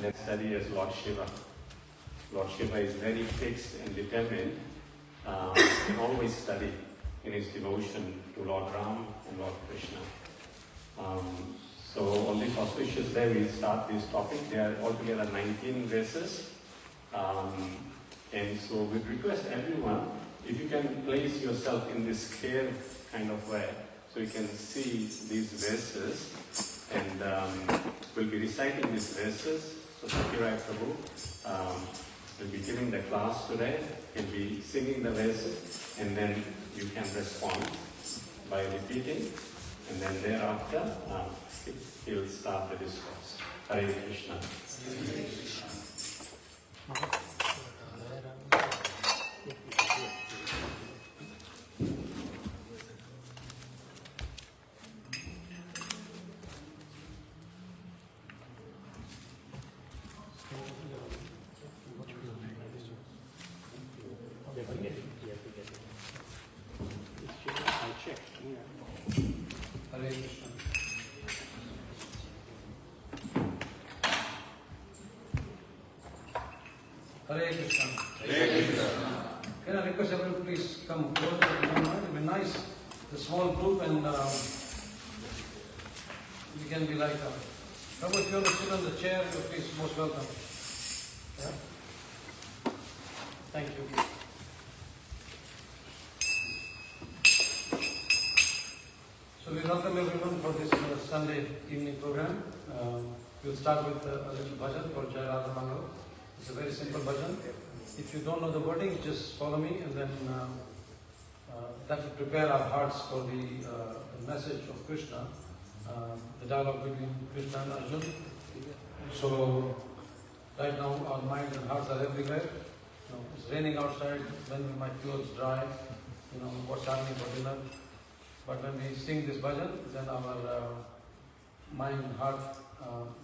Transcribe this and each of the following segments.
Let's study as Lord Shiva. Lord Shiva is very fixed and determined and always study in his devotion to Lord Ram and Lord Krishna. So on this auspicious day we start this topic. There are altogether 19 verses. And so we request everyone, if you can place yourself in this cave kind of way, so you can see these verses, and we'll be reciting these verses. So Sakhi Prabhu will be giving the class today. He'll be singing the verses, and then you can respond by repeating, and then thereafter he'll start the discourse. Hare Krishna. Hare Krishna. Hare Krishna. Hare Krishna. Can I request everyone please come closer if you don't mind? It would be nice, the small group, and we can be like Prabhu, if you want to sit on the chair, you're please most welcome. Yeah? Thank you. So we welcome everyone for this Sunday evening program. We'll start with a little bhajan called Jai Radha Mangal. It's a very simple bhajan. If you don't know the wording, just follow me, and then that will prepare our hearts for the message of Krishna, the dialogue between Krishna and Arjuna. So right now our minds and hearts are everywhere. It's raining outside. When will my clothes dry? What's happening for dinner? But when we sing this bhajan, then our mind and heart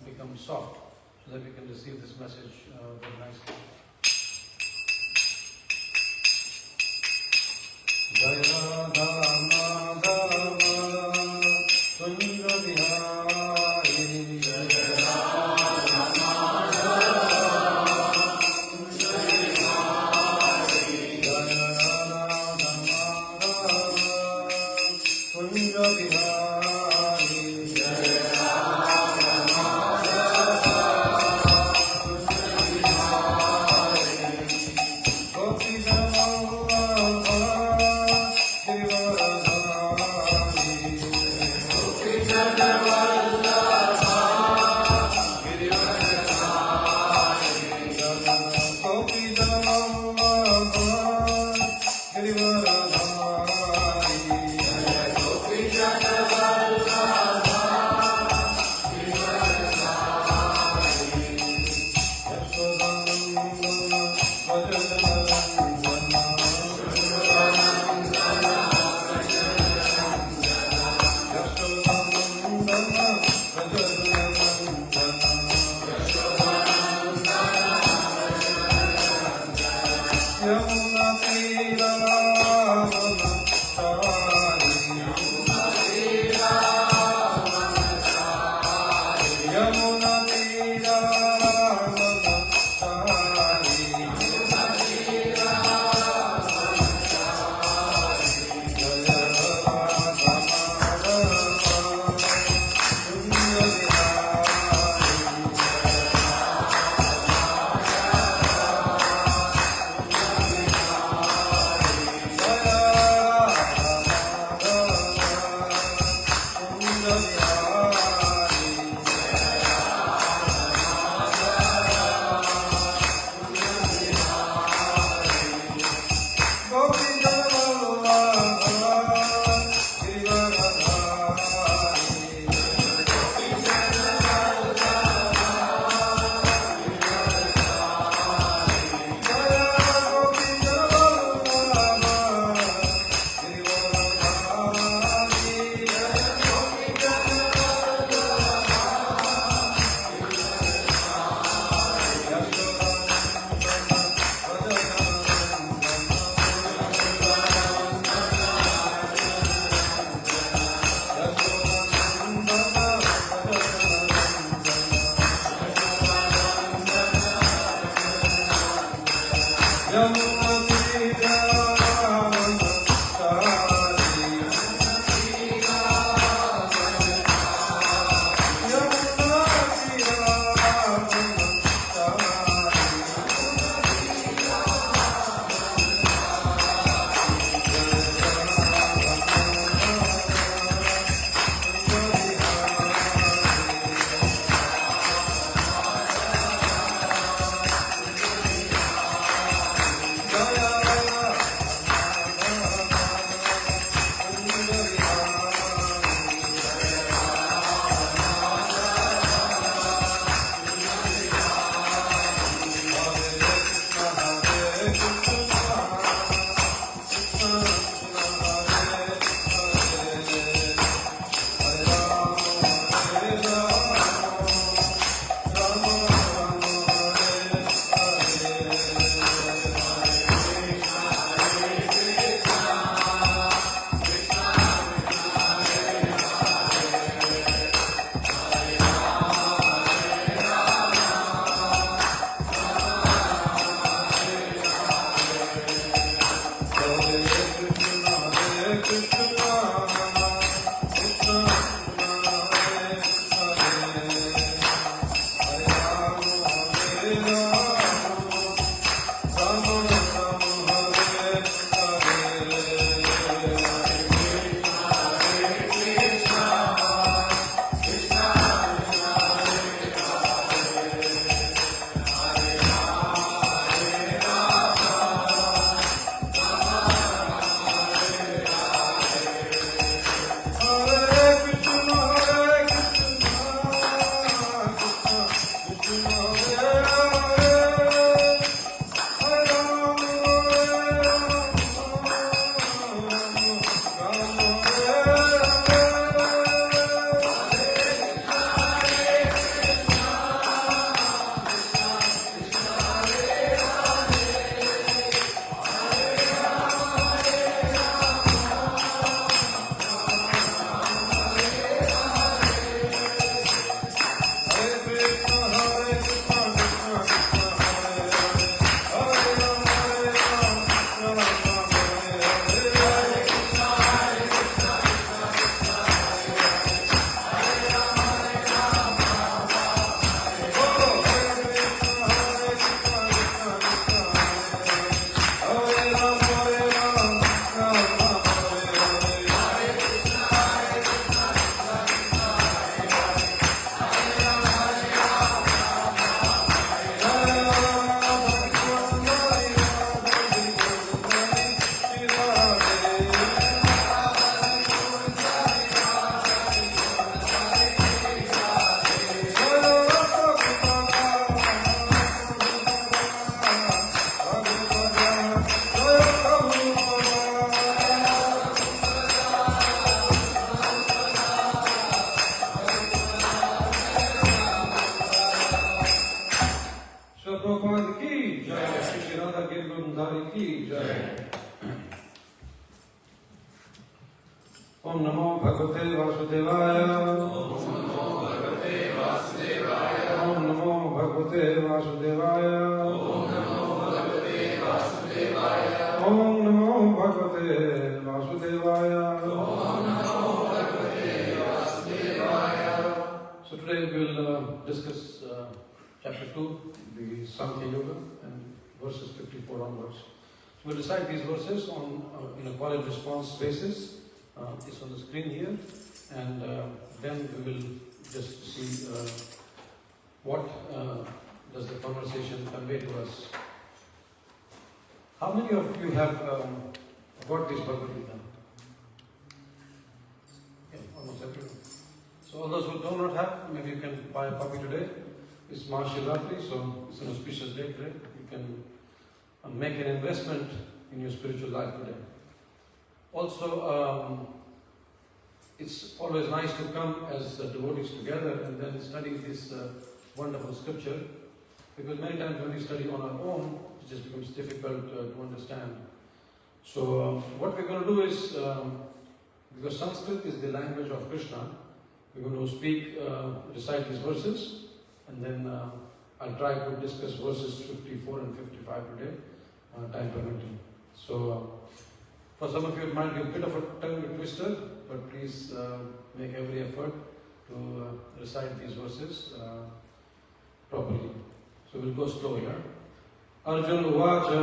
become soft, so that we can receive this message very nicely. Jai Radha Madhava Kunja Bihari, Jai Radha Madhava Kunja Bihari, Jai Radha Madhava Kunja Bihari, Jai Radha Prabhupada ki jai, Shri Radha Girdhari ki jai. Om Namo Bhagavate Vasudevaya. Om Namo Bhagavate Vasudevaya. Om Namo Bhagavate Vasudevaya. Om Namo Bhagavate Vasudevaya. Om Namo Bhagavate Vasudevaya. Om Namo Bhagavate Vasudevaya. So today we will discuss chapter 2, the Sakhi Yoga, and verses 54 onwards. So we'll recite these verses on in a call and response basis. It's on the screen here, and then we will just see what does the conversation convey to us. How many of you have got this Bhagavad Gita? Yeah, almost everyone. So all those who do not have, maybe you can buy a copy today. It's Mahashivratri, so it's an auspicious day today. You can make an investment in your spiritual life today. Also, it's always nice to come as devotees together and then study this wonderful scripture, because many times when we study on our own, it just becomes difficult to understand. So what we're going to do is, because Sanskrit is the language of Krishna, we're going to recite these verses, and then I'll try to discuss verses 54 and 55 today, time permitting. So for some of you it might be a bit of a tongue twister, but please make every effort to recite these verses properly. So we'll go slow here. Arjun Uvacha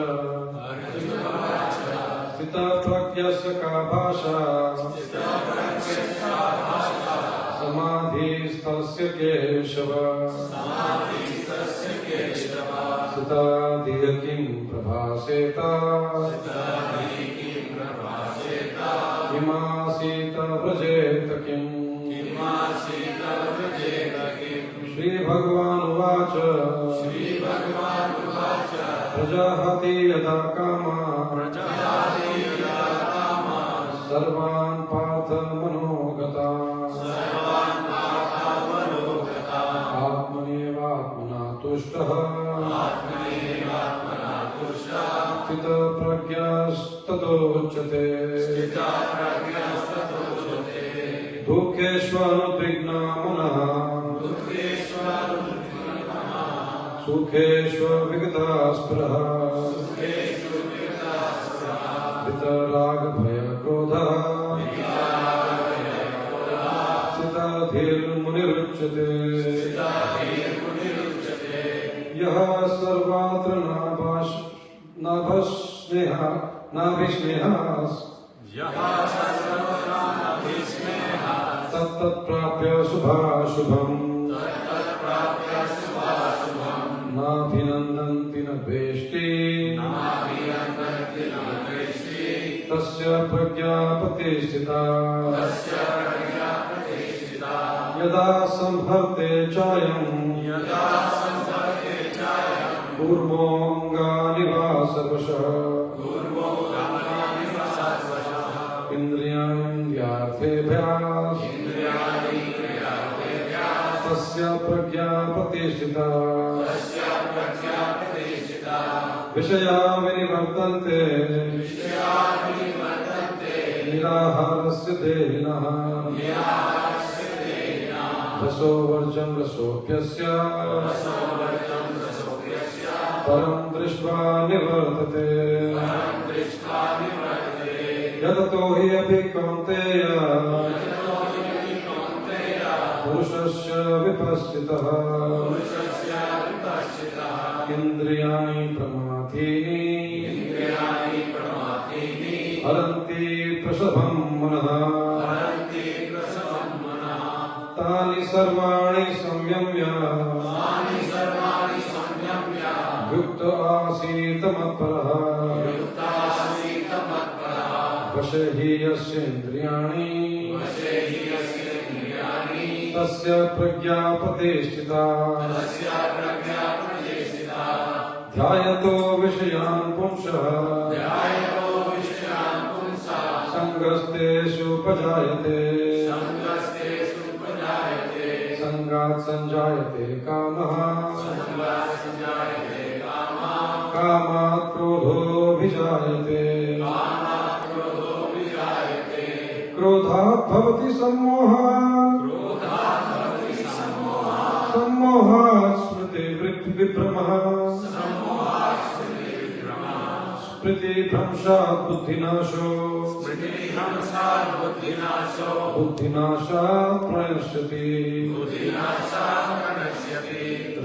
Sthita Pragyasya Ka Bhasha Samadhi Stasya Keshava Sthita Dhiya Kim Prabhaseta Himasita Vrajeta Kim Shri Bhagavan Uvacha Prajahati Yada Kama Sarvan Partha Manogata Atmanevatmana Tushtaha Sthita Pragyastadochate Dukkeshvarudvigna Manaha Sukheshva Vigatasparaha Vitarag Bhaya Krodha Sthita Dhir Muniruchyate Yaha Sarvatra Nabhisnehas Tat Prapya Subhashubham Nabhinandanti Nabheshti Tasya Pragyapati Sthita Yada Sambharte Chayam Kurmonga Nivasavasha Indriyandyarthebhyas Tasya Pragyapati Sthita Vishaya Vinivartante Niraharasya Devinaha Raso Varjam Rasopyasya Param Drishva Nivartate Yadato hi abhi kaunteya Purushasya vipassitaha Indriyani pramathini Haranti prasabham manaha Tani sarvani samyamya Yukta asita matparaha Vashehi yasya indriyani Tasya pragyapati sthita Dhyayato vishayan pumsah Sangasteshu pajayate Sangat sanjayate kamaha विजायते क्रोधात् भवति सम्मोहः सम्मोहात् स्मृतिविभ्रमः स्मृतिभ्रंशात् बुद्धिनाशो बुद्धिनाशात् प्रणश्यति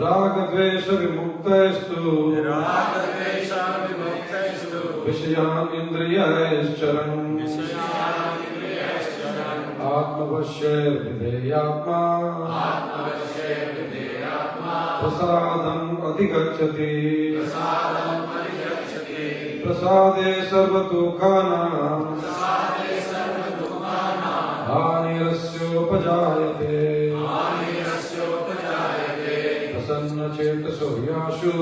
रागद्वेष विमुक्तैस्तु विषयान् इन्द्रियैश्चरन् आत्मवश्यैर्विधेयात्मा प्रसादम् अधिगच्छति प्रसादे सर्वदुःखानां हानिरस्योपजायते प्रसन्नचेतसो यासु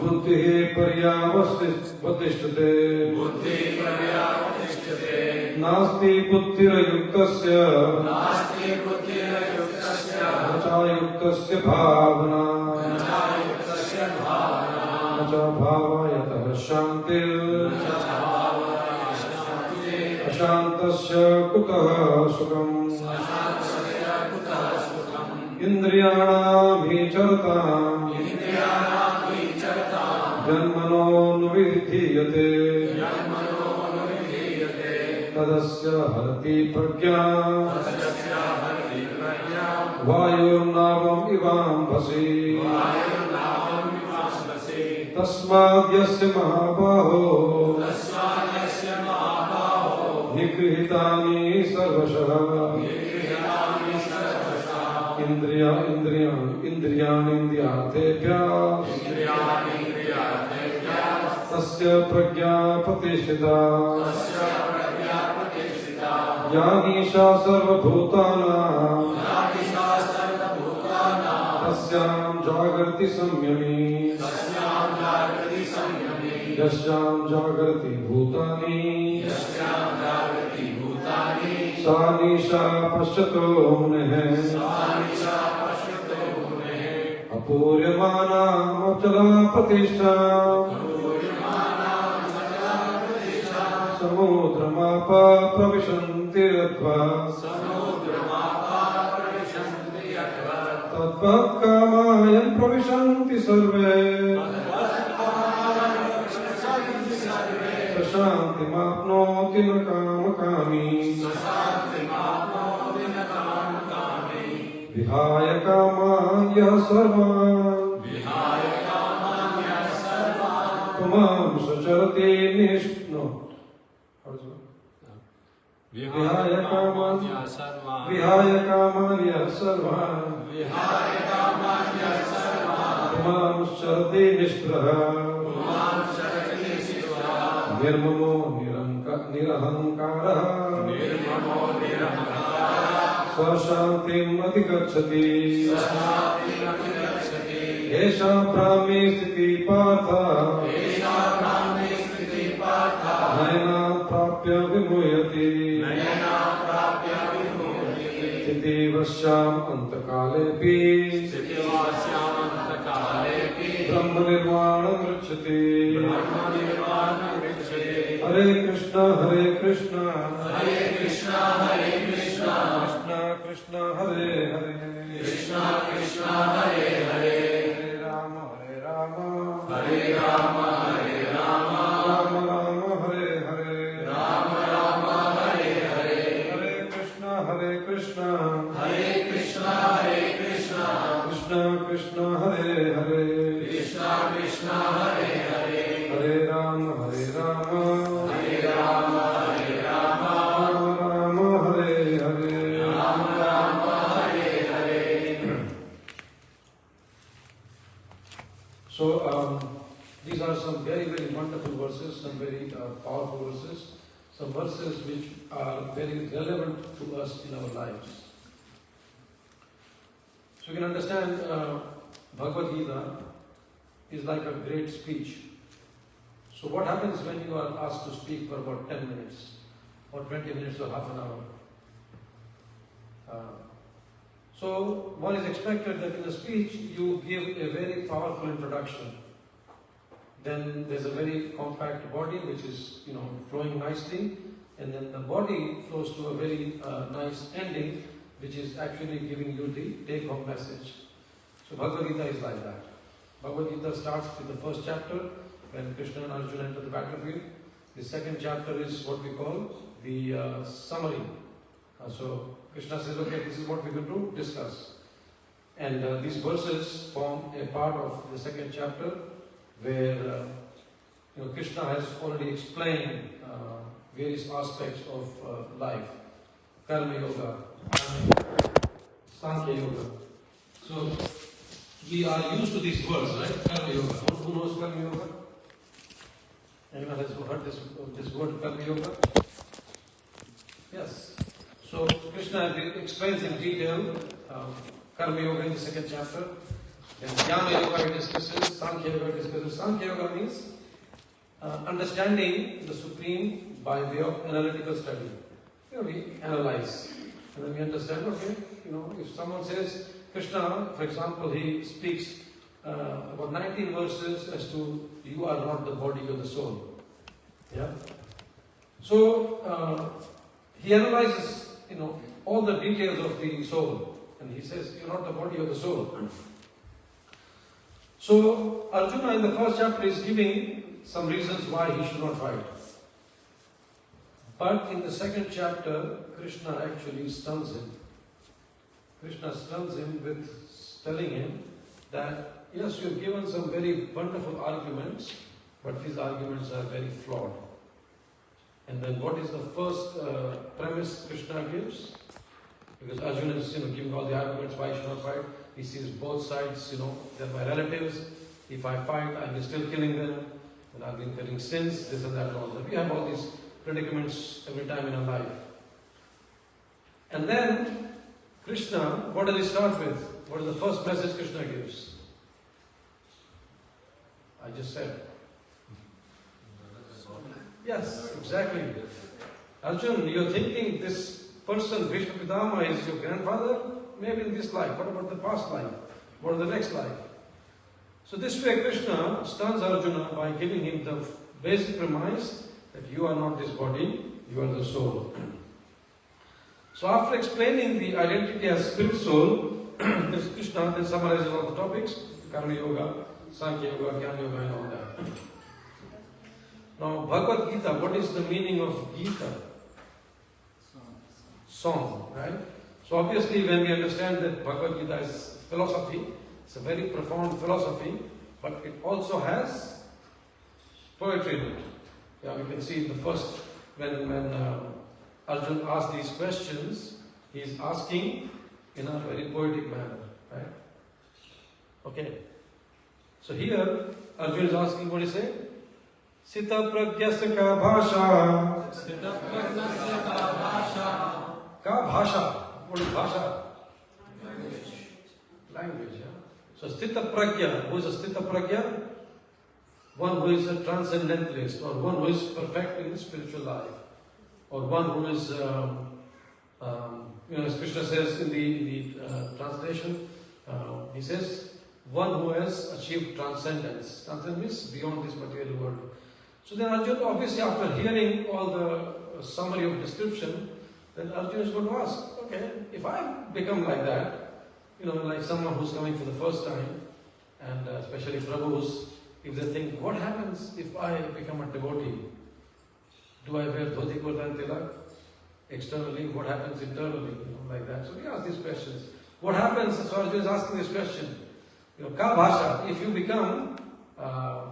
बुद्धिः पर्यावतिष्ठते नास्ति बुद्धिरयुक्तस्य न चायुक्तस्य भावना न च भावयतः शान्तिर् अशान्तस्य कुतः सुखम् इन्द्रियाणामभिचरताम् जन्मनोऽनुविधीयते तदस्य हरति प्रज्ञाम् वायुर्नावम् इवाम्भसि तस्माद्यस्य महाबाहो निगृहीतानि सर्वशः इन्द्रियाणीन्द्रियार्थेभ्यः तस्य प्रज्ञा प्रतिष्ठिता या निशा सर्वभूतानां तस्यां जागर्ति संयमी यस्यां जागर्ति भूतानि सा निशा पश्यतो मुनेः अपूर्यमानामचला प्रतिष्ठा समुद्रमापा प्रविशन्ति यद्वा तद्वत्कामायं प्रविशन्ति सर्वे शान्तिमाप्नोति न कामकामी विहाय कामान् यः सर्वान् पुमां सचरति निष्णो विहाय कामान् यः सर्वान् पुमां सचरति निष्प्रः निर्ममो निरहङ्कारः स्वशान्तिम् अधिगच्छति एषा ब्राह्मी स्थितिः पार्थ नयनात् प्राप्य विमुह्यति स्थितिवश्याम् अन्तकालेऽपि ब्रह्मनिर्वाणं गच्छति हरे कृष्ण कृष्ण कृष्ण हरे हरे कृष्ण कृष्ण हरे हरे राम हरे राम राम राम हरे हरे राम राम हरे हरे हरे कृष्ण कृष्ण कृष्ण कृष्ण हरे हरे कृष्ण कृष्ण हरे हरे हरे राम हरे Ram Ram Ram Hare Hare Ram Ram Hare Hare. So these are some very, very wonderful verses, some very powerful verses, some verses which are very relevant to us in our lives. So you can understand Bhagavad Gita is like a great speech. So what happens when you are asked to speak for about 10 minutes or 20 minutes or half an hour? So one is expected that in a speech you give a very powerful introduction. then there's a very compact body which is, flowing nicely, and then the body flows to a very nice ending, which is actually giving you the take-home message. So Bhagavad Gita is like that. Bhagavad Gita starts with the first chapter, when Krishna and Arjuna enter the battlefield. The second chapter is what we call the summary. So Krishna says, okay, this is what we will do, discuss. And these verses form a part of the second chapter, where Krishna has already explained various aspects of life. Karma Yoga, Sankhya Yoga. So we are used to these words, right? Karma Yoga. Who knows Karma Yoga? Anyone has heard this word Karma Yoga? Yes. So Krishna explains in detail Karma Yoga in the second chapter. Then Jnana Yoga he discusses, Sankhya Yoga discusses. Sankhya Yoga means understanding the Supreme by way of analytical study. We analyze. And then we understand, okay, if someone says, Krishna, for example, he speaks about 19 verses as to you are not the body or the soul. Yeah? So, he analyzes, all the details of the soul. And he says, you're not the body or the soul. So, Arjuna in the first chapter is giving some reasons why he should not fight. But in the second chapter, Krishna actually stuns him. Krishna stuns him with telling him that, yes, you've given some very wonderful arguments, but these arguments are very flawed. And then what is the first premise Krishna gives? Because Arjuna is giving all the arguments why he should not fight. He sees both sides, they're my relatives. If I fight, I'll be still killing them. And I'll be incurring sins, this and that and all that. We have all these predicaments every time in our life. And then, Krishna, what does he start with? What is the first message Krishna gives? I just said. Yes, exactly. Arjun, you're thinking this person, Bhishma Pitama, is your grandfather? Maybe in this life. What about the past life? What about the next life? So this way Krishna stuns Arjuna by giving him the basic premise that you are not this body, you are the soul. So after explaining the identity as spirit soul, Krishna then summarizes all the topics, Karma Yoga, Sankhya Yoga, Jnana Yoga and all that. Now Bhagavad Gita, what is the meaning of Gita? Song, right? So obviously when we understand that Bhagavad Gita is philosophy, it's a very profound philosophy, but it also has poetry in it. Yeah, we can see in the first, when Arjuna asks these questions, he is asking in a very poetic manner, right? Okay. So here, Arjuna is asking, what is it? Sita pragyasya ka bhasha. Sita pragyasya ka bhasha. Ka bhasha. What is bhasha? Language, yeah. So Sthita Pragya, who is a Sthita Pragya? One who is a transcendentalist, or one who is perfect in his spiritual life, or one who is, as Krishna says in the translation, he says, one who has achieved transcendence. Transcendence means beyond this material world. So then Arjuna, obviously after hearing all the summary of description, then Arjuna is going to ask, okay, if I become like that, like someone who's coming for the first time, and especially Prabhus, if they think, what happens if I become a devotee? Do I wear dhoti kurta and tilak? Externally, what happens internally? Like that. So we ask these questions. What happens? So Arjuna is asking this question. Ka bhasha, if you become a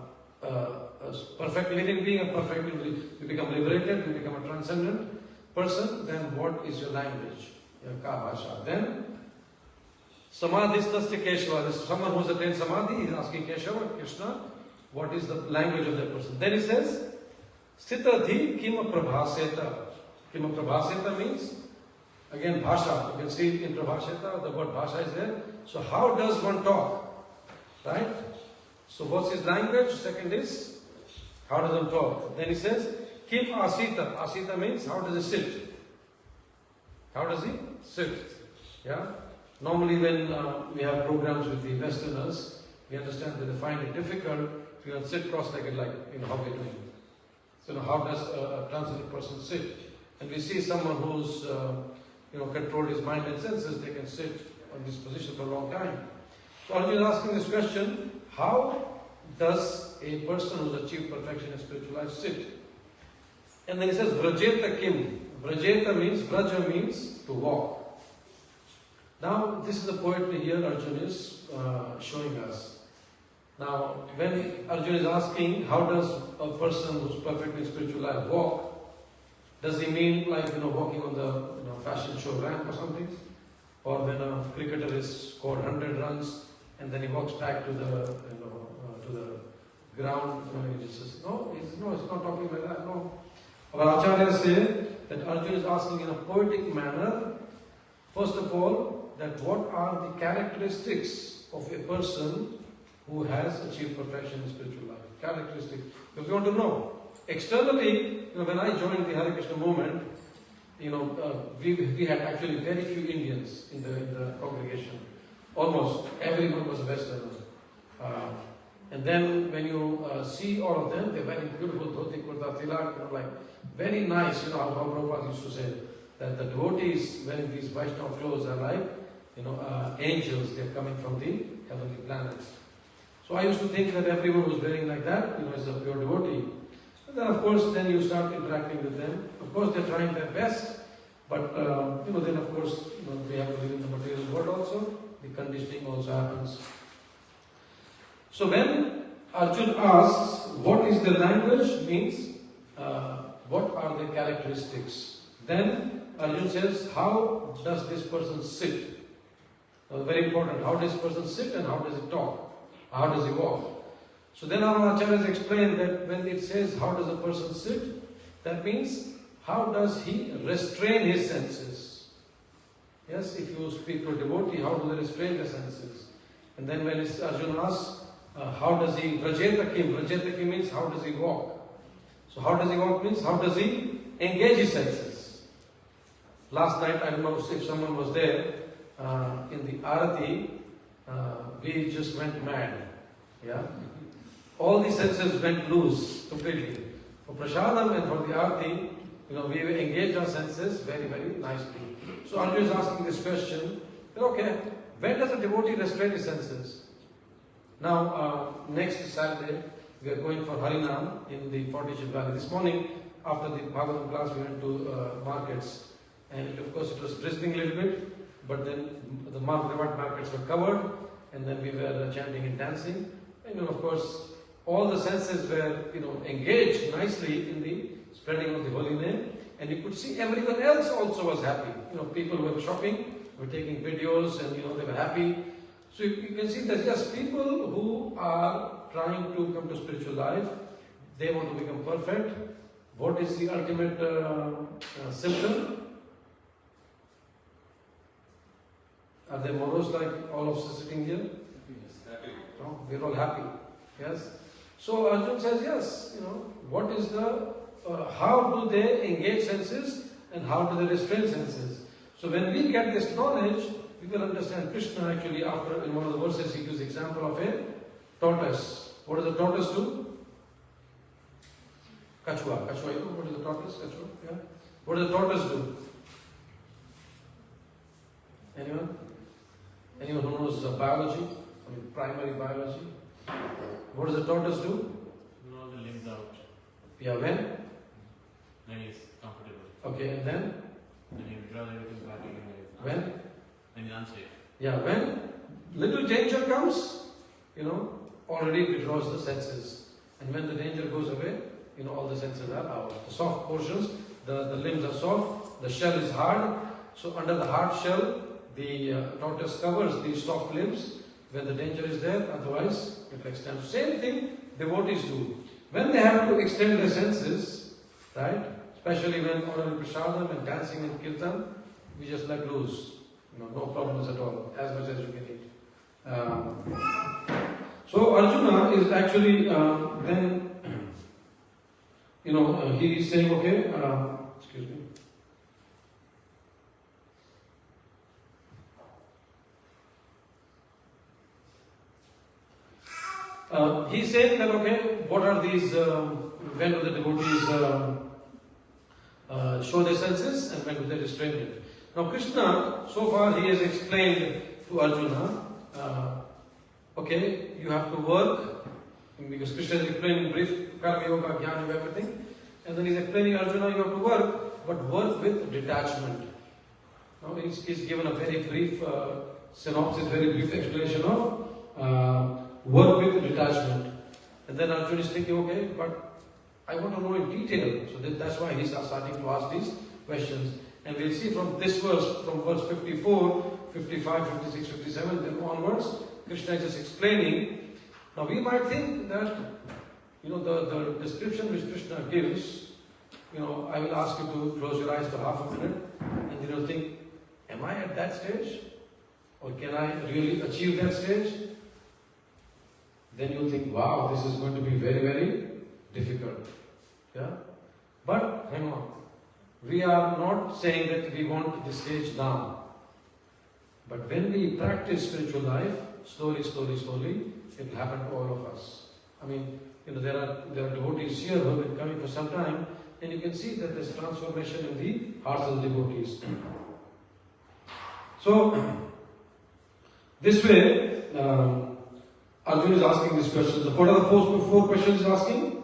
perfect living being, you become liberated, you become a transcendent person, then what is your language? Ka bhasha. Then Samadhistasya Keshava. This is someone who has attained Samadhi. He is asking Keshava, Krishna, what is the language of that person? Then he says, Sthita dhi kima prabhaseta. Kima prabhaseta means, again, bhasha. You can see it in prabhaseta, the word bhasha is there. So how does one talk? Right? So what's his language? Second is, how does one talk? Then he says, Kim asita. Asita means, how does he sit? How does he sit? Yeah? Normally when we have programs with the Westerners, we understand that they find it difficult sit cross-legged like, how we're doing. So, how does a transcendental person sit? And we see someone who's, controlled his mind and senses, they can sit on this position for a long time. So Arjuna is asking this question, how does a person who's achieved perfection in spiritual life sit? And then he says, Vrajeta Kim. Vrajeta means, Vraja means to walk. Now, this is the poetry here Arjuna is showing us. Now, when Arjuna is asking, how does a person who's perfect in spiritual life walk? Does he mean like, walking on the fashion show ramp or something? Or when a cricketer is scored 100 runs and then he walks back to the, to the ground, he just says, no, it's not talking like that, no. Our acharyas say that Arjuna is asking in a poetic manner, first of all, that what are the characteristics of a person who has achieved perfection in spiritual life? Characteristics. If you want to know, externally, when I joined the Hare Krishna movement, we had actually very few Indians in the congregation. Almost everyone was Westerner. And then when you see all of them, they're wearing beautiful dhoti, kurta, tilak, like very nice, how Prabhupada used to say that the devotees wearing these Vaishnava clothes are like, angels, they're coming from the heavenly planets. So I used to think that everyone who's wearing like that, is a pure devotee. And then of course, then you start interacting with them. Of course, they're trying their best, but then of course, we have to live in the material world also. The conditioning also happens. So when Arjuna asks, what is the language, means what are the characteristics? Then Arjuna says, how does this person sit? Now, very important, how does this person sit and how does he talk? How does he walk? So then our acharyas explain that when it says, how does a person sit? That means, how does he restrain his senses? Yes, if you speak to a devotee, how do they restrain their senses? And then when Arjuna asks, how does he, Vrajeta Kim? Vrajeta Kim means, how does he walk? So how does he walk means, how does he engage his senses? Last night, I don't know if someone was there, in the Arati, we just went mad. Yeah? All the senses went loose completely. For Prasadam and for the Arati, we engaged our senses very, very nicely. So Arjuna is asking this question, okay, when does a devotee restrain his senses? Now, next Saturday, we are going for Harinam in the 40 Valley. This morning, after the Bhagavad class, we went to markets. And of course, it was drizzling a little bit, but then the markets were covered, and then we were chanting and dancing. And of course, all the senses were, engaged nicely in the spreading of the holy name. And you could see everyone else also was happy. People were shopping, were taking videos, and they were happy. So you can see that yes, people who are trying to come to spiritual life, they want to become perfect. What is the ultimate symptom? Are they morose like all of us sitting here? No, we're all happy. Yes. So Arjuna says yes. What is the how do they engage senses and how do they restrain senses? So when we get this knowledge, we will understand Krishna actually after in one of the verses he gives the example of a tortoise. What does a tortoise do? Kachua. Kachua, what is the tortoise? Kachua? Yeah. What does a tortoise do? Anyone? Anyone who knows biology? Primary biology? What does a tortoise do? Draw the limbs out. Yeah, when? When he's comfortable. Okay, and then? Then he draws everything back again. When? When he's unsafe. Yeah, when little danger comes, already it draws the senses. And when the danger goes away, all the senses are out. The soft portions, the limbs are soft, the shell is hard. So under the hard shell, the tortoise covers these soft limbs when the danger is there, otherwise it extends. Same thing devotees do. When they have to extend their senses, right, especially when honoring prasadam and dancing and kirtan, we just let loose. No problems at all, as much as you can eat. So Arjuna is actually then, he is saying, okay, excuse me. He said that, okay, what are these, when do the devotees show their senses and when do they restrain it? Now Krishna, so far he has explained to Arjuna, okay, you have to work, because Krishna is explaining brief karma yoga, jnana yoga, everything, and then he's explaining Arjuna, you have to work, but work with detachment. Now he's given a very brief synopsis, very brief explanation of work with detachment. And then Arjuna is thinking, okay, but I want to know in detail. So that's why he's starting to ask these questions. And we'll see from this verse, from verse 54, 55, 56, 57, then onwards, Krishna is just explaining. Now we might think that, the description which Krishna gives, I will ask you to close your eyes for half a minute, and you'll think, am I at that stage? Or can I really achieve that stage? Then you'll think, wow, this is going to be very, very difficult. Yeah? But hang on. We are not saying that we want this stage now. But when we practice spiritual life, slowly, it will happen to all of us. I mean, there are devotees here who have been coming for some time, and you can see that there's transformation in the hearts of the devotees. So, this way, Arjuna is asking these questions. So what are the four questions he's asking?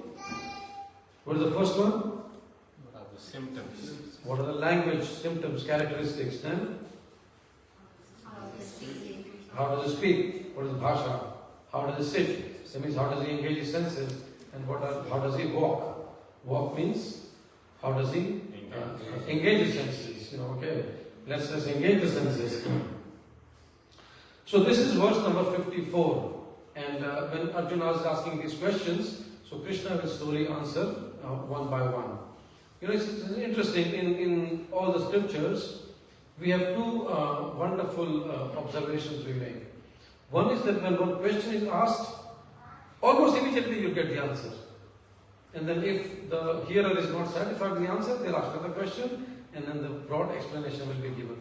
What is the first one? What are the symptoms? What are the language, symptoms, characteristics? Then? How does he speak? What is bhasha? How does he sit? That means how does he engage his senses? And how does he walk? Walk means how does he engage his senses? Okay. Let's just engage the senses. So this is verse number 54. And when Arjuna is asking these questions, so Krishna will slowly answer one by one. It's interesting, in all the scriptures, we have two wonderful observations we make. One is that when one question is asked, almost immediately you get the answer. And then if the hearer is not satisfied with the answer, they'll ask another question, and then the broad explanation will be given.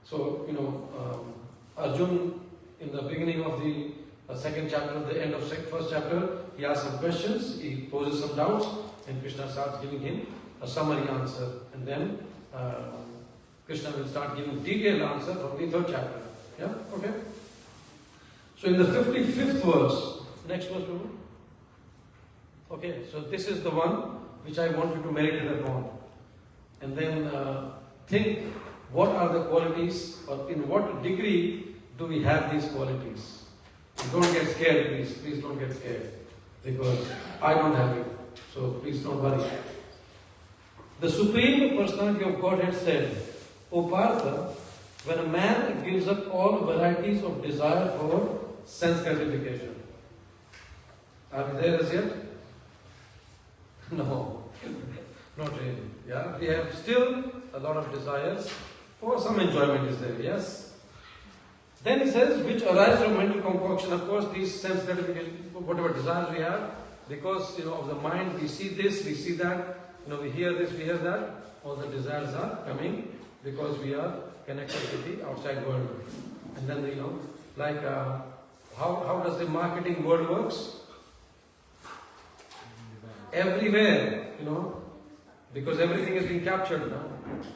So, Arjuna, in the beginning of the second chapter, the end of first chapter, he asks some questions, he poses some doubts, and Krishna starts giving him a summary answer. And then Krishna will start giving detailed answer from the third chapter. Yeah? Okay? So in the 55th verse, next verse, Prabhu. Okay, so this is the one which I want you to meditate upon. And then think, what are the qualities, or in what degree do we have these qualities? Don't get scared, please. Please don't get scared. Because I don't have it. So please don't worry. The Supreme Personality of Godhead said, O Partha, when a man gives up all varieties of desire for sense gratification. Are we there as yet? No. Not really. Yeah, we have still a lot of desires for some enjoyment is there, yes? Then he says, which arise from mental concoction. Of course, these sense gratification, whatever desires we have, because of the mind, we see this, we see that, we hear this, we hear that. All the desires are coming because we are connected with the outside world. And then how does the marketing world works? Everywhere, because everything is being captured now.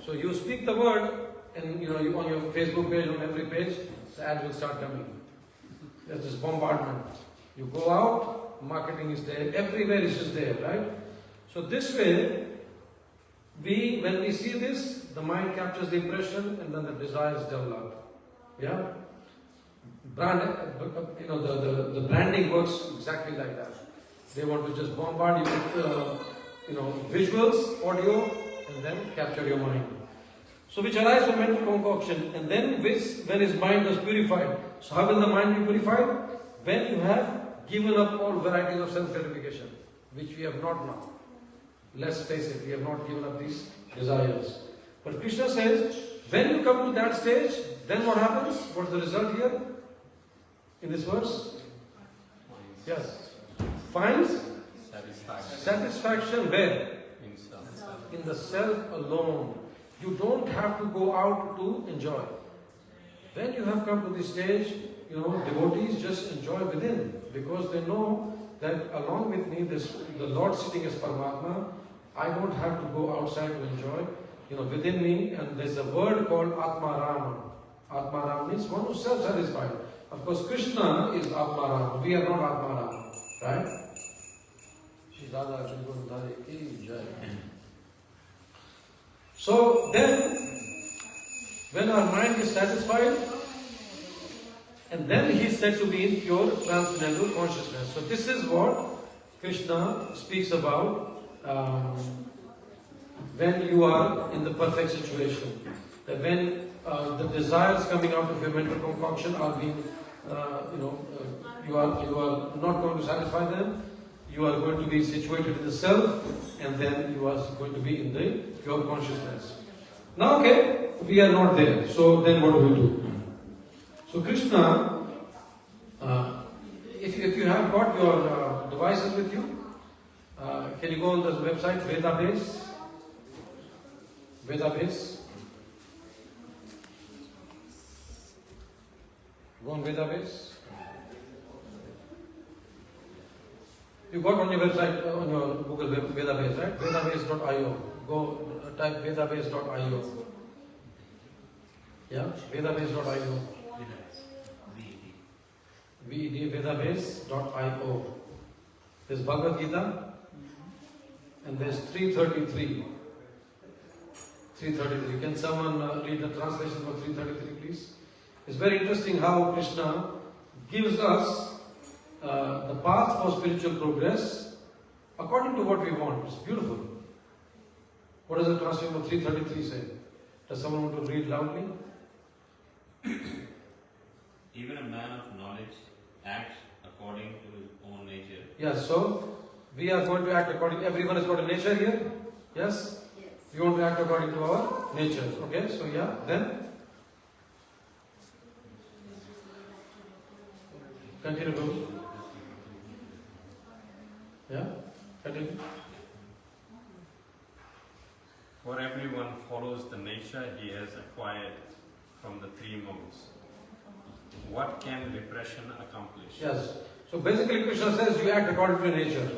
So you speak the word, and you on your Facebook page, on every page, the ad will start coming. There's this bombardment. You go out, marketing is there, everywhere is just there, right? So this way, when we see this, the mind captures the impression, and then the desires develop. Yeah? The branding works exactly like that. They want to just bombard you with, visuals, audio, and then capture your mind. So which arise from mental concoction, and then when his mind was purified. So how will the mind be purified? When you have given up all varieties of sense gratification, which we have not now. Let's face it, we have not given up these desires. But Krishna says, when you come to that stage, then what happens? What's the result here? In this verse? Yes. Finds satisfaction where? In the self alone. You don't have to go out to enjoy. When you have come to this stage, devotees just enjoy within, because they know that along with me, the Lord sitting as Paramatma. I don't have to go outside to enjoy. Within me, and there's a word called Atmarama. Atmarama means one who's self-satisfied. Of course, Krishna is Atmarama. We are not Atmarama, right? So then, when our mind is satisfied, and then he is said to be in pure transcendental consciousness. So this is what Krishna speaks about when you are in the perfect situation. That when the desires coming out of your mental concoction are being, you are not going to satisfy them. You are going to be situated in the self, and then you are going to be in the pure consciousness. Now, okay, we are not there. So then what do we do? So Krishna, if you have got your devices with you, can you go on the website Vedabase? Vedabase. Go on Vedabase. You got on your website, on your Google Vedabase, right? Vedabase.io. Go type Vedabase.io. Yeah, Vedabase.io. VED, Vedabase.io. There's Bhagavad Gita, and there's 333. 333. Can someone read the translation for 333, please? It's very interesting how Krishna gives us the path for spiritual progress according to what we want. It's beautiful. What does the translation of 333 say? Does someone want to read loudly? Even a man of knowledge acts according to his own nature. Yes, so we are going to act according. Everyone has got a nature here? Yes? Yes. We want to act according to our nature. Okay, so yeah, then? Continue, Prabhu. Yeah? Continue. For everyone follows the nature he has acquired from the three modes. What can repression accomplish? Yes. So basically Krishna says you act according to your nature.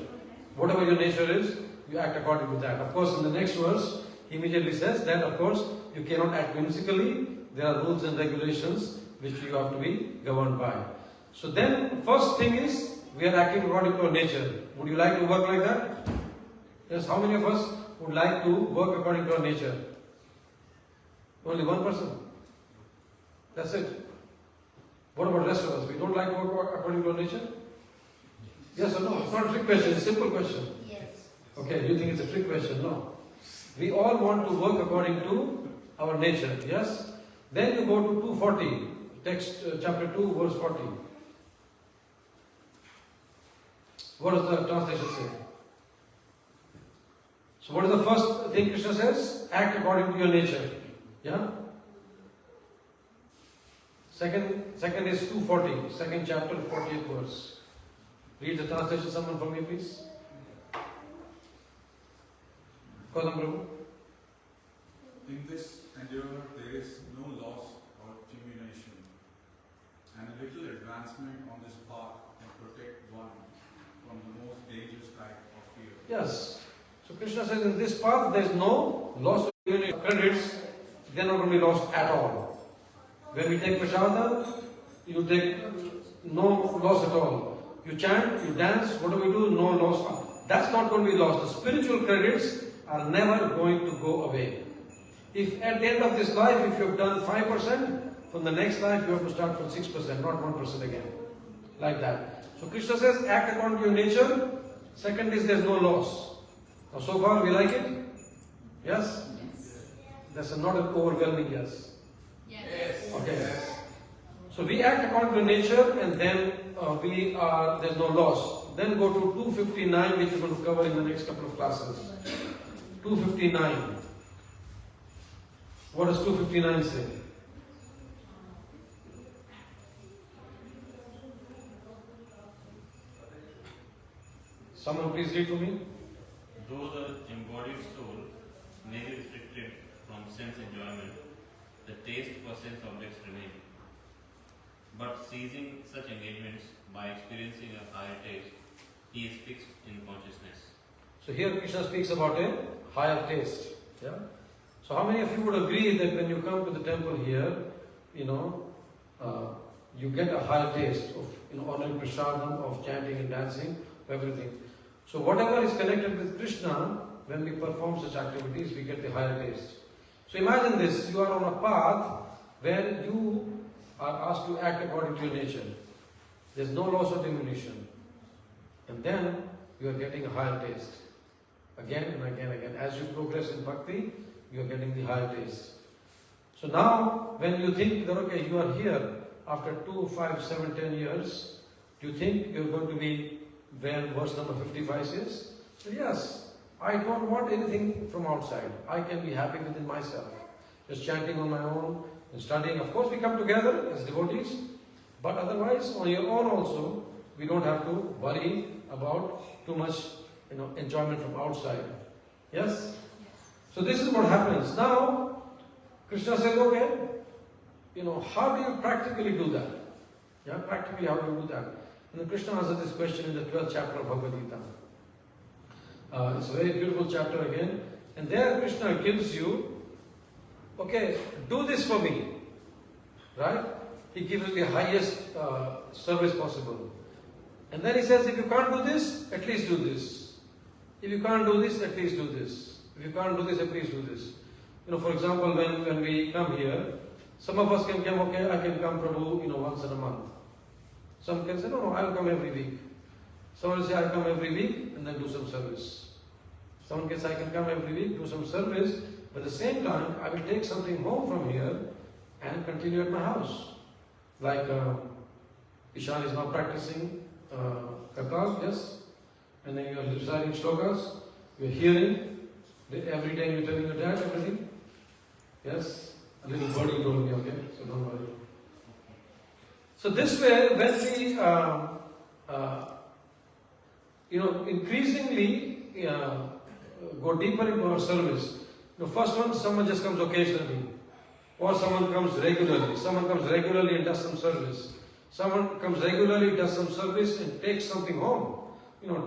Whatever your nature is, you act according to that. Of course, in the next verse, he immediately says that, of course, you cannot act whimsically. There are rules and regulations which you have to be governed by. So then, first thing is, we are acting according to our nature. Would you like to work like that? Yes, how many of us would like to work according to our nature? Only one person. That's it. What about the rest of us? We don't like to work according to our nature? Yes or no? It's not a trick question, it's a simple question. Yes. Okay, you think it's a trick question? No. We all want to work according to our nature, yes? Then you go to 240, text chapter 2, verse 40. What does the translation say? So what is the first thing Krishna says? Act according to your nature. Yeah? Second is 240, second chapter, 40th verse. Read the translation, someone for me, please. Kodam Prabhu. In this endeavor, there is no loss or diminution, and a little advancement on this path can protect one from the most dangerous type of fear. Yes. So Krishna says in this path there is no loss of credits, they are not going to be lost at all. When we take prasada, you take no loss at all. You chant, you dance, what do we do? No loss. That's not going to be lost. The spiritual credits are never going to go away. If at the end of this life, if you have done 5%, from the next life you have to start from 6%, not 1% again. Like that. So Krishna says, act according to your nature. Second is there is no loss. Now so far we like it? Yes? That's not an overwhelming yes. Yes. Okay. So we act according to nature, and then there's no loss. Then go to 259, which we're going to cover in the next couple of classes. 259. What does 259 say? Someone please read for me. Though the embodied soul may be restricted from sense enjoyment, the taste for sense objects remain. but ceasing such engagements by experiencing a higher taste, he is fixed in consciousness. So here Krishna speaks about a higher taste. Yeah. So how many of you would agree that when you come to the temple here, you get a higher taste of honoring prasadam, of chanting and dancing, everything. So whatever is connected with Krishna, when we perform such activities, we get the higher taste. So imagine this, you are on a path where you are asked to act according to your nature. There's no loss of diminution. And then you are getting a higher taste. Again and again and again. As you progress in bhakti, you are getting the higher taste. So now, when you think that, okay, you are here after 2, 5, 7, 10 years, do you think you're going to be where verse number 55 says? So yes, I don't want anything from outside. I can be happy within myself. Just chanting on my own and studying. Of course, we come together as devotees, but otherwise, on your own also, we don't have to worry about too much enjoyment from outside. Yes? So this is what happens. Now, Krishna says, okay, how do you practically do that? Yeah, practically how do you do that? And then Krishna answers this question in the 12th chapter of Bhagavad Gita. It's a very beautiful chapter again. And there Krishna gives you, okay, do this for me. Right? He gives you the highest service possible. And then he says, if you can't do this, at least do this. If you can't do this, at least do this. If you can't do this, at least do this. For example, when we come here, some of us can come, okay, I can come Prabhu, once in a month. Some can say, no, I'll come every week. Someone will say, I'll come every week and then do some service. Someone can say, I can come every week, do some service, but at the same time, I will take something home from here and continue at my house. Like Ishan is now practicing Katha, yes? And then you are reciting shlokas, you are hearing, every time you are telling your dad everything. Yes? A little birdie told me, okay? So don't worry. So this way, when we, increasingly go deeper into our service, first one, someone just comes occasionally. Or someone comes regularly. Someone comes regularly and does some service. Someone comes regularly, does some service and takes something home.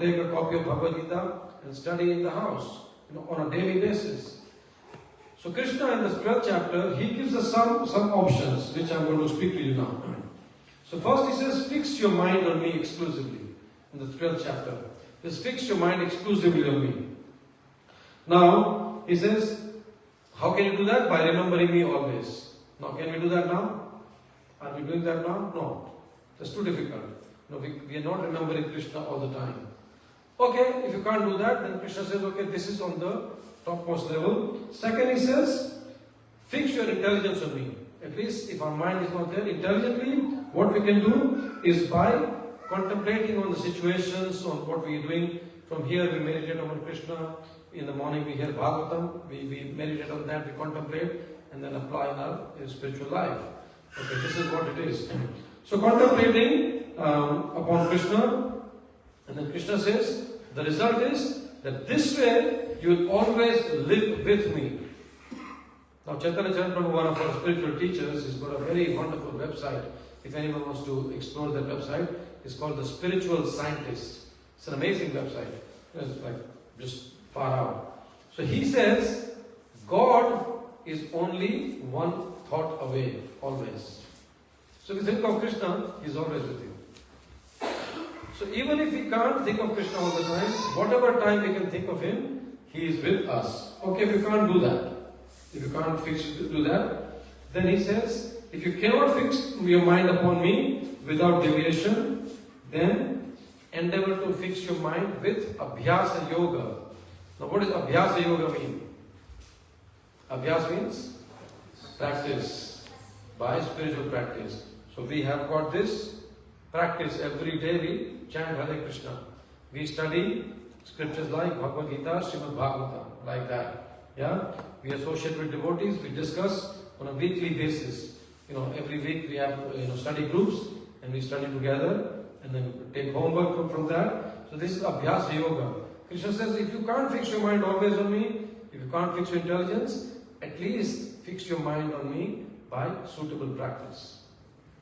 Take a copy of Bhagavad Gita and study in the house, on a daily basis. So Krishna in this 12th chapter, he gives us some options, which I'm going to speak to you now. So first he says, fix your mind on me exclusively. In the 12th chapter. Just fix your mind exclusively on me. Now, he says, how can you do that? By remembering me always. Now, can we do that now? Are we doing that now? No. That's too difficult. No, we are not remembering Krishna all the time. Okay, if you can't do that, then Krishna says, okay, this is on the topmost level. Second, he says, fix your intelligence on me. At least if our mind is not there, intelligently, what we can do is by contemplating on the situations, on what we are doing. From here we meditate on Krishna. In the morning we hear Bhagavatam, we meditate on that, we contemplate, and then apply in our spiritual life. Okay, this is what it is. So contemplating upon Krishna, and then Krishna says, the result is that this way you will always live with me. Now Chaitanya Prabhu, one of our spiritual teachers, has got a very wonderful website. If anyone wants to explore that website, it's called The Spiritual Scientist. It's an amazing website. It's like just far out. So he says, God is only one thought away, always. So if you think of Krishna, He's always with you. So even if we can't think of Krishna all the time, whatever time we can think of Him, He is with us. Okay, if you can't do that, if you can't do that, then he says, if you cannot fix your mind upon me without deviation, then endeavor to fix your mind with Abhyasa Yoga. Now what does Abhyasa Yoga mean? Abhyas means practice, by spiritual practice. So we have got this practice every day. We chant Hare Krishna. We study scriptures like Bhagavad Gita, Srimad Bhagavatam, like that. Yeah, we associate with devotees. We discuss on a weekly basis. Every week we have study groups and we study together and then take homework from that. So this is Abhyasa Yoga. Krishna says, if you can't fix your mind always on me, if you can't fix your intelligence, at least fix your mind on me by suitable practice.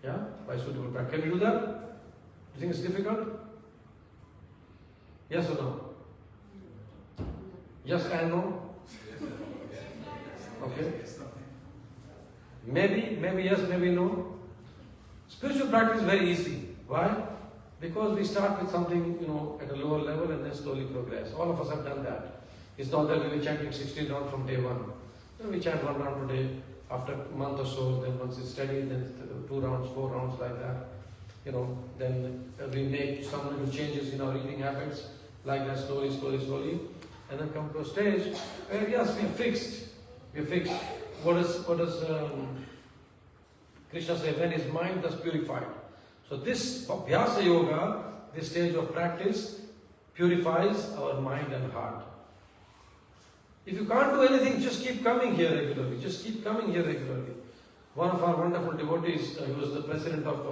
Yeah? By suitable practice. Can we do that? You think it's difficult? Yes or no? Yes and no? Okay. Maybe yes, maybe no. Spiritual practice is very easy. Why? Because we start with something, at a lower level and then slowly progress. All of us have done that. It's not that we were chanting 16 rounds from day one. We chant 1 round per day. After a month or so, then once it's steady, then 2 rounds, 4 rounds like that. Then we make some little changes in our eating habits, like that, slowly, and then come to a stage where yes, we are fixed. What does Krishna say? When his mind is purified. So this Abhyasa Yoga, this stage of practice, purifies our mind and heart. If you can't do anything, just keep coming here regularly. One of our wonderful devotees, he was the president of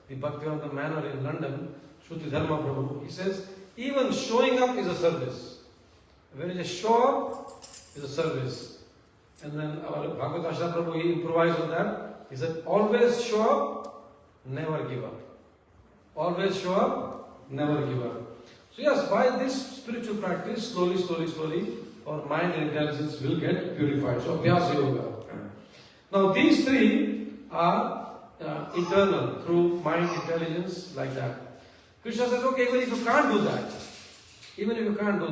the Bhaktivedanta Manor in London, Shruti Dharma Prabhu, he says, even showing up is a service. When you just show up, is a service. And then our Bhagavad Gita Prabhu, he improvised on that. He said, always show up, never give up. Always show up, never give up. So yes, by this spiritual practice, slowly, our mind and intelligence will get purified. So Abhyasa Yoga. Now these three are internal, through mind, intelligence, like that. Krishna says, okay, even if you can't do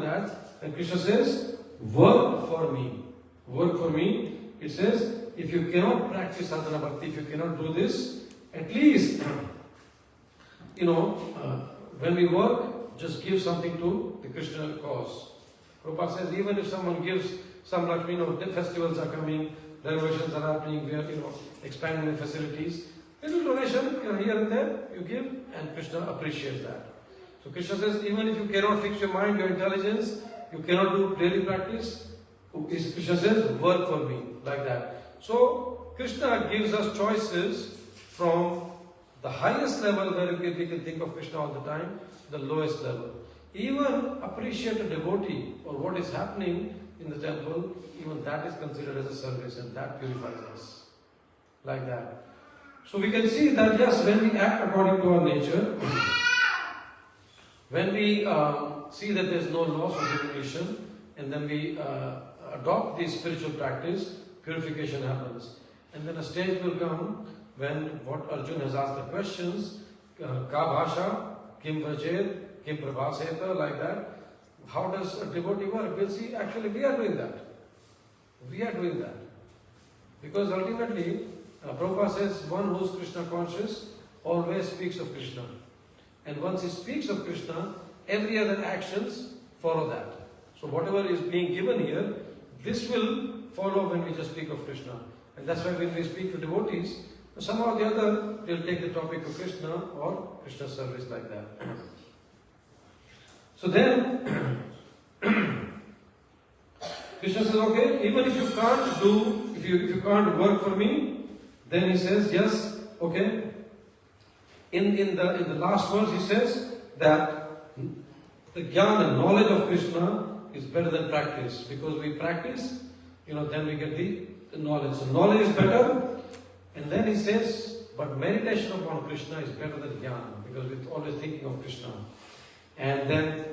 that, then Krishna says, work for me. Work for me. It says, if you cannot practice sadhana bhakti, if you cannot do this, at least, when we work, just give something to the Krishna cause. Prabhupada says, even if someone gives some, the festivals are coming, renovations are happening, we are, expanding the facilities, little donation, here and there, you give, and Krishna appreciates that. So Krishna says, even if you cannot fix your mind, your intelligence, you cannot do daily practice, Krishna says, work for me, like that. So Krishna gives us choices from the highest level where we can think of Krishna all the time, the lowest level. Even appreciate a devotee or what is happening in the temple, even that is considered as a service, and that purifies us. Like that. So we can see that yes, when we act according to our nature, when we see that there is no loss of diminution, and then we adopt this spiritual practice, purification happens. And then a stage will come when what Arjuna has asked the questions, Ka Bhasha, Kim Vrajed, Kim Prabhaseta, like that. How does a devotee work? We'll see, actually we are doing that. Because ultimately, Prabhupada says, one who is Krishna conscious always speaks of Krishna. And once he speaks of Krishna, every other actions follow that. So whatever is being given here, this will follow when we just speak of Krishna. And that's why when we speak to devotees, somehow or the other, they'll take the topic of Krishna or Krishna service, like that. So then, Krishna says, okay, even if you can't do, if you can't work for me, then he says, yes, okay. In the last verse he says that the jnana, knowledge of Krishna is better than practice. Because we practice, then we get the knowledge. So knowledge is better. And then he says, but meditation upon Krishna is better than jnana, because we're always thinking of Krishna. And then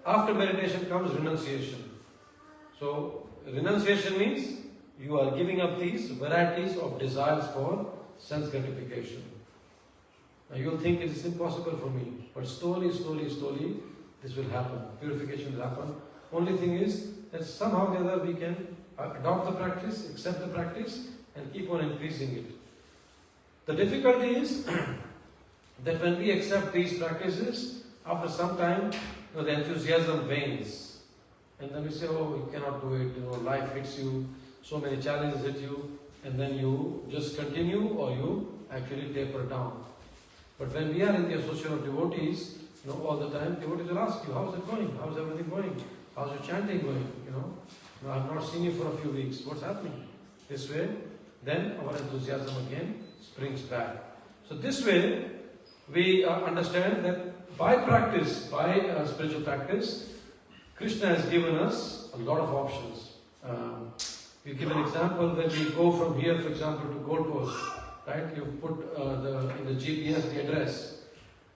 after meditation comes renunciation. So renunciation means you are giving up these varieties of desires for sense gratification. Now you'll think it is impossible for me, but slowly this will happen. Purification will happen. Only thing is that somehow or the other we can adopt the practice, accept the practice, and keep on increasing it. The difficulty is that when we accept these practices, after some time, the enthusiasm wanes. And then we say, oh, you cannot do it, life hits you, so many challenges hit you, and then you just continue or you actually taper down. But when we are in the association of devotees, all the time, devotees will ask you, how's it going? How's everything going? How's your chanting going? I've not seen you for a few weeks. What's happening? This way, then our enthusiasm again springs back. So this way, we understand that by practice, by spiritual practice, Krishna has given us a lot of options. We give an example when we go from here, for example, to Gold Coast. right? You put in the GPS the address.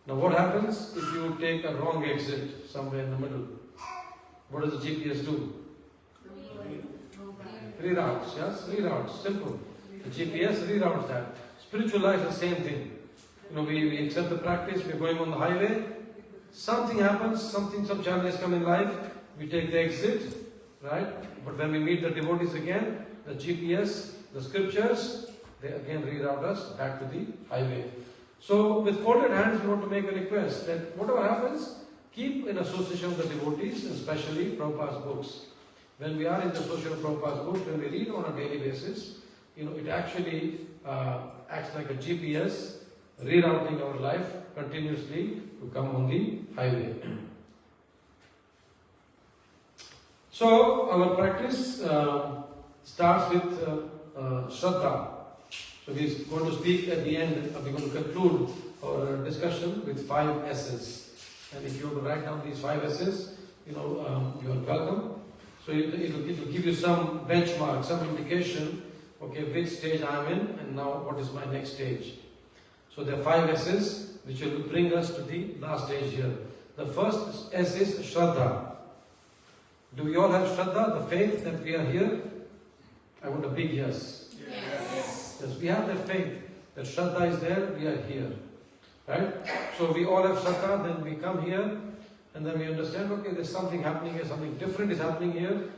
Now what happens if you take a wrong exit somewhere in the middle? What does the GPS do? Reroutes, yes? Reroutes, simple. The GPS reroutes that. Spiritual life is the same thing. We accept the practice, we're going on the highway, something happens, some challenges come in life, we take the exit, right? But when we meet the devotees again, the GPS, the scriptures, they again reroute us back to the highway. So with folded hands, we want to make a request that whatever happens, keep in association with the devotees, especially Prabhupada's books. When we are in the association of Prabhupada's books, when we read on a daily basis, it actually acts like a GPS, rerouting our life continuously to come on the highway. So our practice starts with Shraddha. So we're going to speak at the end, we're going to conclude our discussion with 5 S's. And if you want to write down these 5 S's, you are welcome. So it will give you some benchmark, some indication, okay, which stage I am in and now what is my next stage. So there are 5 S's which will bring us to the last stage here. The first S is Shraddha. Do we all have Shraddha, the faith that we are here? I want a big yes. Yes, we have that faith that Shraddha is there, we are here. Right? So we all have Shraddha, then we come here and then we understand, okay, there's something happening here, something different is happening here.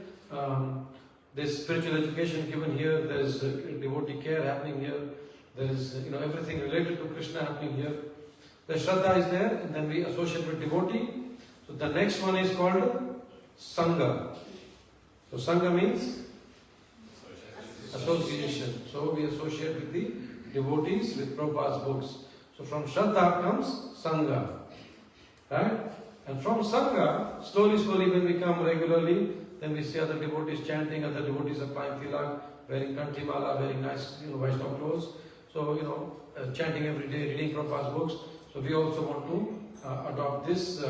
There's spiritual education given here, there's devotee care happening here, there's everything related to Krishna happening here. The Shraddha is there and then we associate with devotee. So the next one is called Sangha. So Sangha means association. So we associate with the devotees, with Prabhupada's books. So from Shraddha comes Sangha. Right? And from Sangha, slowly when we come regularly, then we see other devotees chanting, other devotees applying tilak, wearing kantimala, wearing nice Vaishnava clothes. So, chanting every day, reading Prabhupada's books. So we also want to adopt this,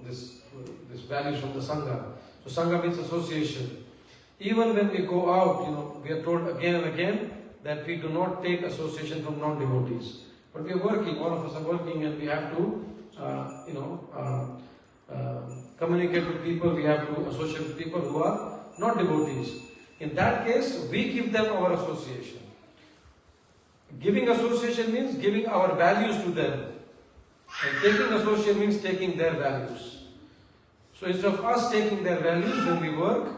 this values from the Sangha. So Sangha means association. Even when we go out, we are told again and again that we do not take association from non-devotees. But we are working, all of us are working, and we have to, communicate with people, we have to associate with people who are not devotees. In that case, we give them our association. Giving association means giving our values to them. And taking association means taking their values. So instead of us taking their values when we work,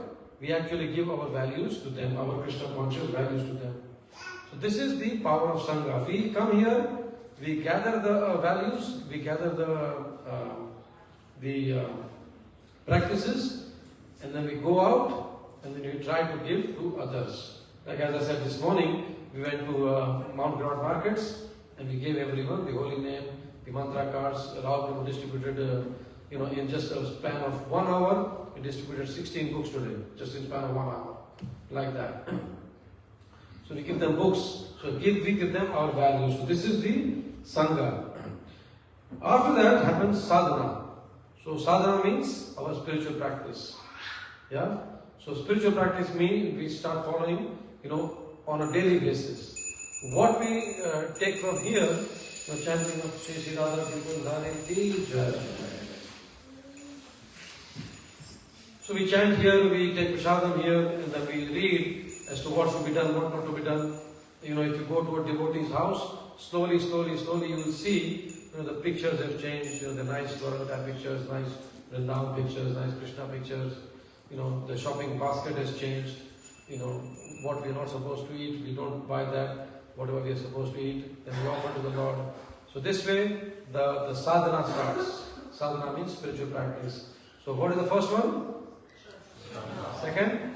we actually give our values to them, our Krishna conscious values to them. So this is the power of Sangha. We come here, we gather the values, we gather the practices, and then we go out and then we try to give to others. Like as I said this morning, we went to Mount Grod markets and we gave everyone the holy name, the mantra cards. Rao Prabhu distributed, in just a span of 1 hour, he distributed 16 books today, just in span of 1 hour, like that. So we give them books, so we give them our values. So this is the Sangha. After that happens sadhana. So sadhana means our spiritual practice. Yeah. So spiritual practice means we start following, on a daily basis. What we take from here, chanting of Shri Radha Hare. So we chant here, we take prasadam here, and then we read as to what should be done, what not to be done. If you go to a devotee's house, slowly you will see, the pictures have changed, the nice Gauranga pictures, nice Vrindavan pictures, nice Krishna pictures, the shopping basket has changed, what we are not supposed to eat, we don't buy that, whatever we are supposed to eat, then we offer to the Lord. So this way, the sadhana starts. Sadhana means spiritual practice. So what is the first one? Second?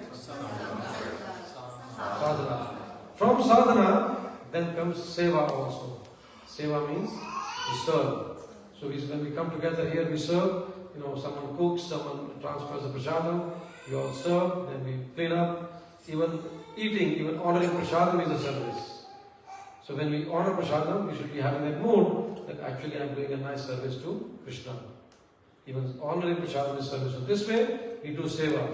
Sadhana. From sadhana, then comes seva also. Seva means we serve. So when we come together here, we serve. Someone cooks, someone transfers the prasadam, we all serve, then we clean up. Even eating, even honoring prasadam is a service. So when we honor prasadam, we should be having that mood that actually I am doing a nice service to Krishna. Even honoring prasadam is service. So this way, we do seva.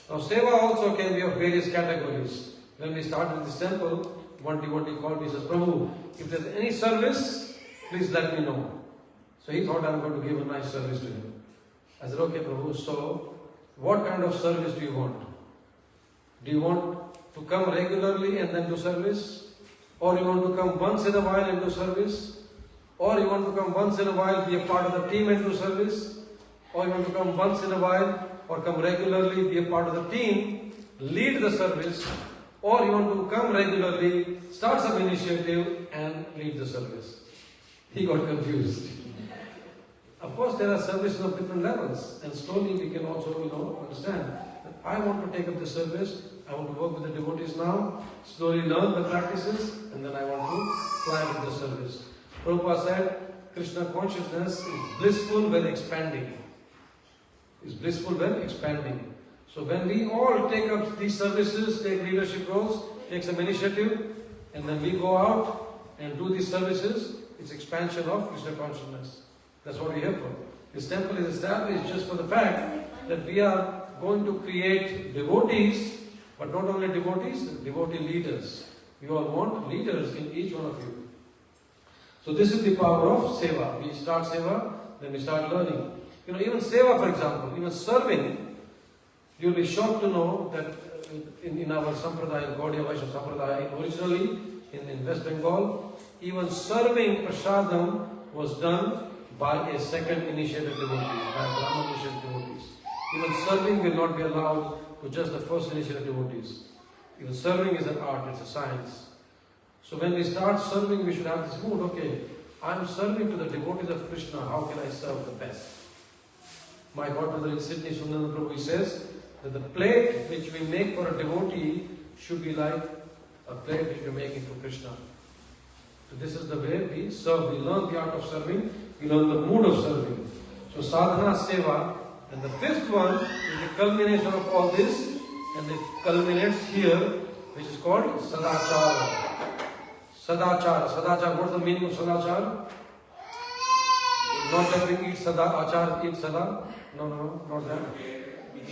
Now seva also can be of various categories. When we start in this temple, one devotee called me, he says, Prabhu, if there's any service, please let me know. So he thought I'm going to give a nice service to him. I said, okay Prabhu, so what kind of service do you want? Do you want to come regularly and then do service? Or you want to come once in a while and do service? Or you want to come once in a while, be a part of the team and do service? Or you want to come once in a while or come regularly, be a part of the team, lead the service? Or you want to come regularly, start some initiative and lead the service? He got confused. Of course, there are services of different levels, and slowly we can also, understand that I want to take up the service, I want to work with the devotees now, slowly learn the practices, and then I want to fly with the service. Prabhupada said, Krishna consciousness is blissful when expanding. Is blissful when expanding. So when we all take up these services, take leadership roles, take some initiative, and then we go out and do these services, it's expansion of Krishna consciousness. That's what we have for. This temple is established just for the fact that we are going to create devotees, but not only devotees, devotee leaders. You all want leaders in each one of you. So this is the power of seva. We start seva, then we start learning. Even seva, for example, even serving, you'll be shocked to know that in our Sampradaya, Gaudiya Vaishnava Sampradaya, originally in West Bengal, even serving prasadam was done by a second initiated devotee, by Brahman initiated devotees. Even serving will not be allowed to just the first initiated devotees. Even serving is an art, it's a science. So when we start serving, we should have this mood, okay, I'm serving to the devotees of Krishna, how can I serve the best? My godbrother in Sydney, Sundaram Prabhu, he says that the plate which we make for a devotee should be like a plate which we are making for Krishna. So this is the way we serve. We learn the art of serving, we learn the mood of serving. So sadhana, seva, and the fifth one is the culmination of all this, and it culminates here, which is called sadachara. Sadachara. Sadachara, what's the meaning of sadachara? Not that we eat sada, achar, eat sada. No, not that.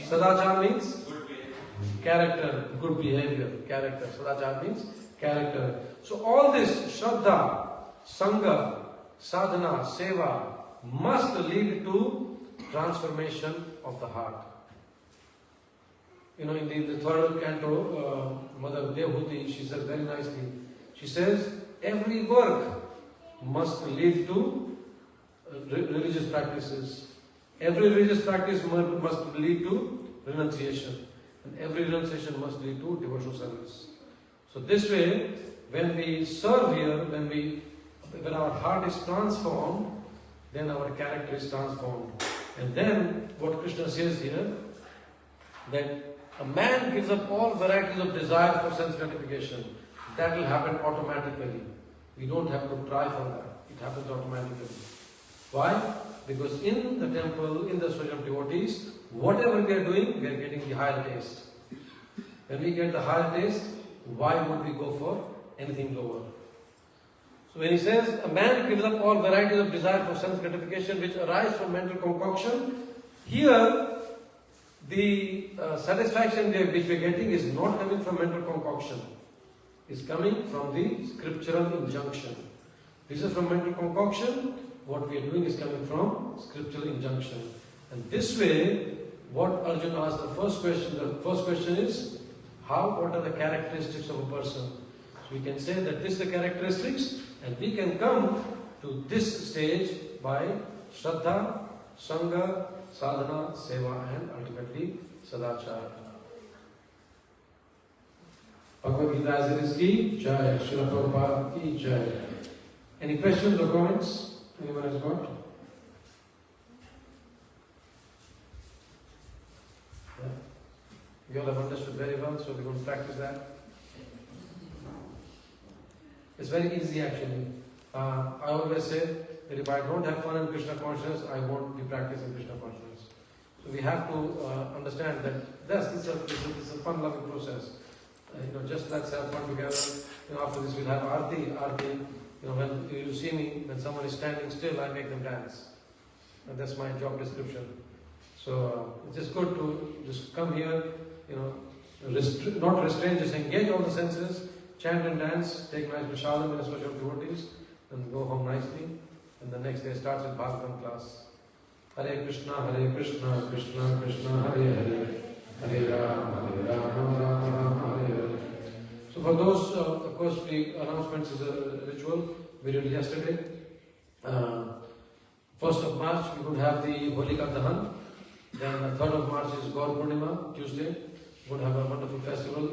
Sadachara means character, good behavior, character. Sadachara means character. So all this Shraddha, Sangha, Sadhana, Seva must lead to transformation of the heart. In the third canto, Mother Devhuti, she says very nicely, she says, every work must lead to religious practices. Every religious practice must lead to renunciation. And every renunciation must lead to devotional service. So this way, when we serve here, when our heart is transformed, then our character is transformed. And then, what Krishna says here, that a man gives up all varieties of desire for sense gratification. That will happen automatically. We don't have to try for that. It happens automatically. Why? Because in the temple, in the association of devotees, whatever we are doing, we are getting the higher taste. When we get the higher taste, why would we go for anything lower? So when he says, a man gives up all varieties of desire for sense gratification which arise from mental concoction, here the satisfaction which we are getting is not coming from mental concoction. It's coming from the scriptural injunction. This is from mental concoction. What we are doing is coming from scriptural injunction. And this way, what Arjuna asked the first question is, what are the characteristics of a person? So we can say that this is the characteristics, and we can come to this stage by Shraddha, Sangha, Sadhana, Seva, and ultimately Sadachara. Bhagavad Gita as it is ki jai, Srila Prabhupada ki jai. Any questions or comments? Anyone has got? Yeah. You all have understood very well, so we're going to practice that. It's very easy actually. I always say that if I don't have fun in Krishna consciousness, I won't be practicing Krishna consciousness. So we have to understand that this is a fun-loving process. Just let's have fun together. After this we'll have Arti. When you see me, when someone is standing still, I make them dance. And that's my job description. So it's just good to just come here, not restrain, just engage all the senses, chant and dance, take nice prasadam in a special devotees, and go home nicely. And the next day starts with Bhagavatam class. Hare Krishna, Krishna Krishna, Hare Hare, Hare Rama, Rama Rama, Hare Hare. So for those, of course, the announcements is a ritual we did yesterday. 1st of March we would have the Holika Dahan. Then 3rd of March is Gaur Purnima, Tuesday. We would have a wonderful festival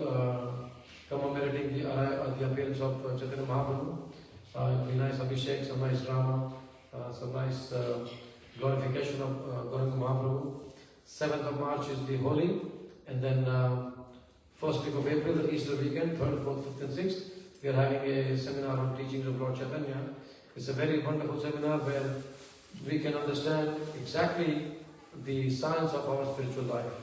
commemorating the appearance of Chaitanya Mahaprabhu. It will be nice Abhishek, some nice drama, some nice glorification of Gauranga Mahaprabhu. 7th of March is the Holi, and then 1st week of April, the Easter weekend, 3rd, 4th, 5th and 6th, we are having a seminar on teachings of Lord Chaitanya. It's a very wonderful seminar where we can understand exactly the science of our spiritual life.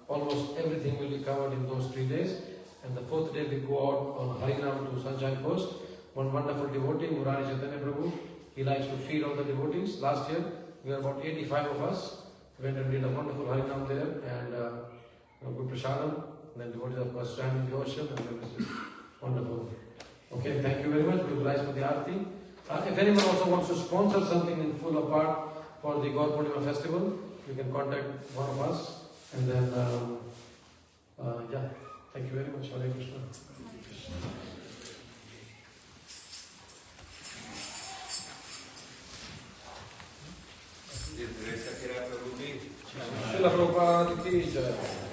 Almost everything will be covered in those 3 days, and the 4th day we go out on Harinam to Sunshine Coast. One wonderful devotee, Murari Chaitanya Prabhu, he likes to feed all the devotees. Last year, we were about 85 of us, went and did a wonderful Harinam there, and good prasadam, and then devotees of course swam in the ocean, and it was just wonderful. Okay, thank you very much. We will rise for the Aarti. If anyone also wants to sponsor something in full or part for the Gaur Purnima festival, you can contact one of us, and then, thank you very much. Hare Krishna. Srila Prabhupada ki jai.